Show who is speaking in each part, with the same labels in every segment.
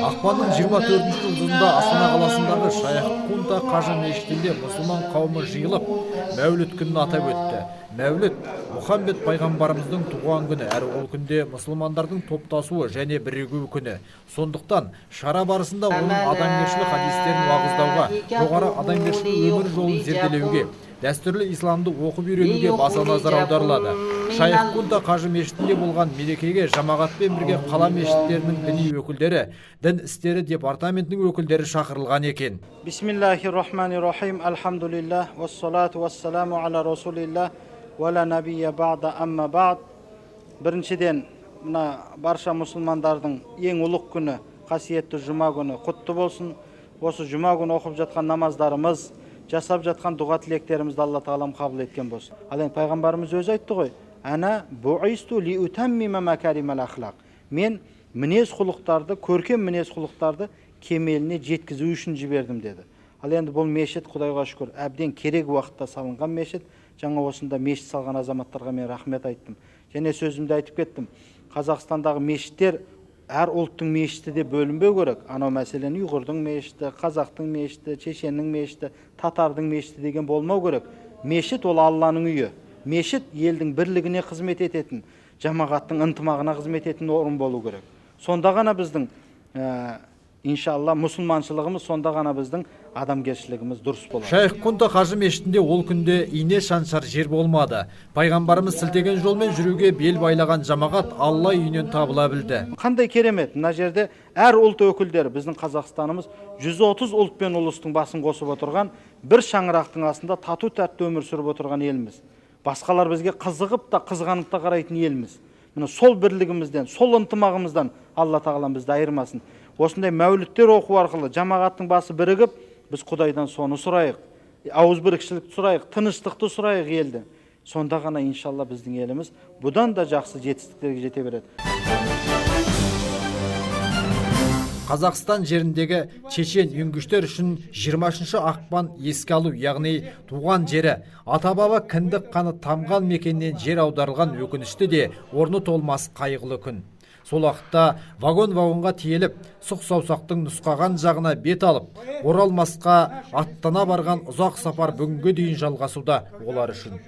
Speaker 1: Ақпанның 24-ші жұлдызында Астана қаласындағы Шайх Кунта қажы мешітінде мұсылман қауымы жиылып, Мәуліт күнін атап өтті. Мәуліт Мұхаммед пайғамбарымыздың туған күні, әрі ол күнде мұсылмандардың топтасуы және бірігуі күні. Сондықтан шара барысында оның адамгершілік хадистерін уағыздауға, жоғары адамгершілік өмір жолын зерделеуге, дәстүрлі исламды оқып үйренуге баса назар аударылады. Шайх Кунта қажы мешітінде болған мерекеге жамағатпен бірге қала мешіттерінің діни өкілдері, дін істері департаментінің өкілдері шақырылған екен.
Speaker 2: Бисмиллахир-рахманир-рахим. Алхамдулиллах, вассалату вассаламу аля расулиллах, валя набия ба'да амма ба'д. Біріншіден, мына барша мұсылмандардың ең ұлық күні, қасиетті жұма күні құтты болсын. Осы жұма күні оқып жатқан намаздарымыз, жасап жатқан дұға тілектерімізді Алла тағалам қабыл еткен болсын. Ал енді пайғамбарымыз өзі айтты ғой: "Ана буисту ли утаммима макаримал ахлақ." Мен мінез құлықтарды, көркем мінез құлықтарды кемеліне жеткізу үшін жібердім деді. Ал енді бұл мешіт, Құдайға шүкір, әбден керек уақытта салынған мешіт. Жаңа осында мешіт салған азаматтарға мен рахмет айттым. Және сөзімді айтып кеттім. Қазақстандағы мешіттер әр ұлттың мешіті де бөлінбеу керек. Анау мәселен ұйғырдың мешіті, қазақтың мешіті, чешеннің мешіті, татардың мешіті деген болмау керек. Мешіт ол Алланың үйі. Мешіт елдің бірлігіне қызмет ететін, жамағаттың ынтымағына қызмет ететін орын болу керек. Сонда ғана біздің иншалла мұсылманшылығымыз, сонда ғана біздің адамгершілігіміз дұрыс болады.
Speaker 1: Шайх Кунта қажы мешітінде ол күнде ине шаншар жер болмады. Пайғамбарымыз сілтеген жолмен жүруге бел байлаған жамағат Алла үйінен табыла білді.
Speaker 2: Қандай керемет, мына жерде әр ұлт өкілдері, біздің Қазақстанымыз 130 ұлт пен ұлыстың басын қосып отырған, бір шаңырақтың астында тату тәтті өмір сүріп отырған еліміз. Басқалар бізге қызығып та қызғанып та қарайтын еліміз. Міне сол бірлігімізден, сол ынтымағымыздан Алла тағалам бізді айырмасын. Осындай мәуліттер оқу арқылы жамағаттың басы бірігіп, біз Құдайдан соны сұрайық, ауызбірікшілікті сұрайық, тыныштықты сұрайық елді. Сонда ғана иншалла біздің еліміз бұдан да жақсы жетістіктерге жете береді.
Speaker 1: Қазақстан жеріндегі чечен үңгіштер үшін 20 ақпан еске алу, яғни туған жері, ата-баба кіндік қаны тамған мекеннен жер аударылған өкінішті де орны толмас қайғылы күн. Сол уақытта вагон-вагонға тиеліп, сұқ-саусақтың нұсқаған жағына бет алып, оралмасқа аттана барған ұзақ сапар бүгінге дейін жалғасуда олар үшін.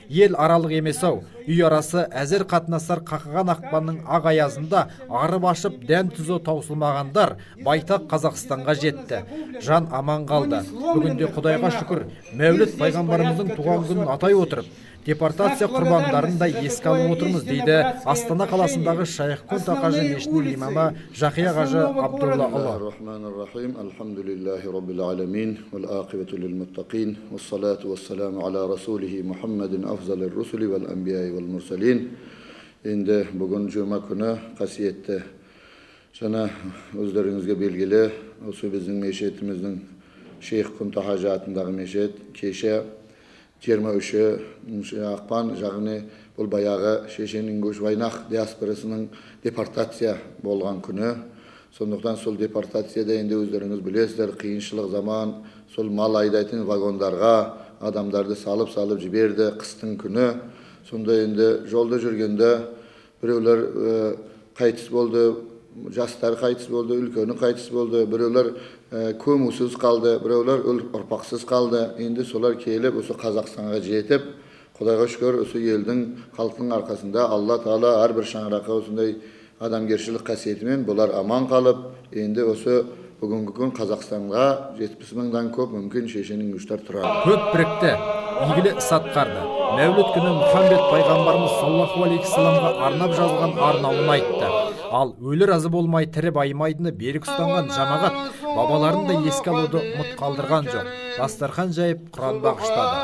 Speaker 1: Ел аралық емес-ау, үй арасы әзір қатынастар қақыған ақпанның ақ аязында арып ашып дәм тұзы таусылмағандар байтақ Қазақстанға жетті. Жан аман қалды. Бүгінде Құдайға шүкір, Мәуліт пайғамбарымыздың туған күнін атай отырып, депортация құрбандарын да еске алып отырмыз, дейді Астана қаласындағы Шайх Кунта қажы мешітінің имамы Жақия қажы Абдуллаұлы.
Speaker 3: Алхамдулиллахи раббил аламин, вал ақибату лил муттақин, вассалату вассаламу аля расулихи Мухаммадин афзалир русули вал анбияи вал мурсалин. Енді бүгін жұма күні қасиетті, жаңа өздеріңізге белгілі, осы біздің мешітіміздің Шайх Кунта қажы атындағы мешіт кеше 23 ақпан, яғни бұл баяғы Шешен Ингуш Вайнақ диаспорасының депортация болған күні. Сондықтан сол депортацияда енді өздеріңіз білесіздер, қиыншылық заман, сол мал айдайтын вагондарға адамдарды салып жіберді қыстың күні. Сонда енді жолда жүргенде біреулер қайтыс болды, жастар қайтыс болды, үлкені қайтыс болды, біреулер көмусіз қалды, біреулер ұрпақсыз қалды. Енді солар келіп, осы Қазақстанға жетіп, Құдайға шүкір, осы елдің халқының арқасында Алла Тағала әрбір шаңыраққа осындай адамгершілік қасиетімен бұлар аман қалып, енді осы бүгінгі күн Қазақстанға 70 мыңнан көп мүмкін шешен үңгіштер тұрады.
Speaker 1: Көп бірікті, игілі іс атқарды. Мәуліт күні Мұхаммед пайғамбарымыз саллаллаху алейхи саламға арнап жазылған арнауын айтты. Ал өлі разы болмай тірі байымайдыны берік ұстанған жамағат бабаларын да еске алуды ұмыт қалдырған жоқ. Дастархан жайып Құран бағыштады.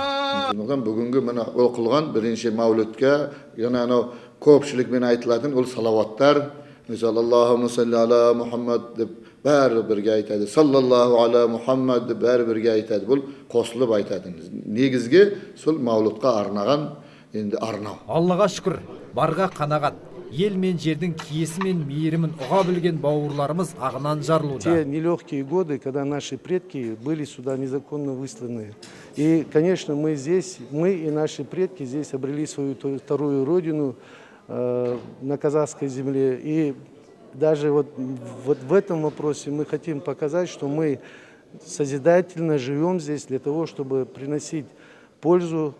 Speaker 3: Сондықтан бүгінгі мына оқылған бірінші мәулітке, яғни анау көпшілікпен айтылатын ол салауаттар, мысалы Аллахумма салли ала Мұхаммад деп бәрі бірге айтады, саллаллаху ала Мұхаммад деп бәрі бірге айтады. Бұл қосылып айтатын. Негізге сол мәулітқа арнаған енді арнау.
Speaker 1: Аллаға шүкір, барға қанағат. Ел мен жердің киесі мен мейірімін ұға білген бауырларымыз ағынан жарылуда.
Speaker 4: Те нелегкие годы, когда наши предки были сюда незаконно высланы. И, конечно, мы и наши предки здесь обрели свою вторую родину на казахской земле. И даже вот в этом вопросе мы хотим показать, что мы созидательно живем здесь для того, чтобы приносить пользу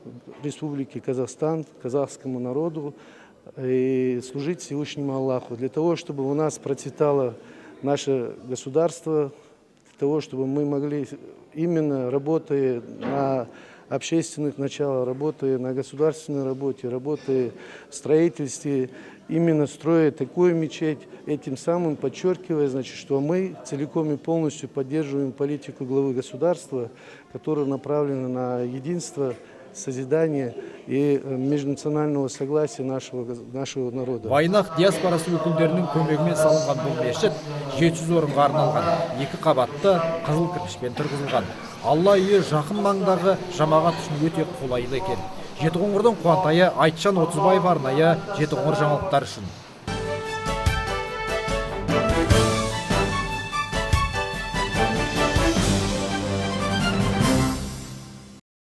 Speaker 4: Республике Казахстан, казахскому народу и служить Всевышнему Аллаху, для того, чтобы у нас процветало наше государство, для того, чтобы мы могли, именно работая на общественных началах, работая на государственной работе, работая в строительстве, именно строя такую мечеть, этим самым подчеркивая, значит, что мы целиком и полностью поддерживаем политику главы государства, которая направлена на единство, созидание и межнационального согласия нашего народа.
Speaker 1: Вайнақ диаспорасы өкілдерінің көмегімен салынған бұл мешіт 700 орынға арналған, 2 қабатты қызыл кірпішпен тұрғызылған. Алла үйі жақын маңдағы жамағат үшін өте қолайлы екен. Жетіқоңырдың Қуантайы Айтжан Отызбаев арнайы Жетіқоңыр жаңалықтар үшін.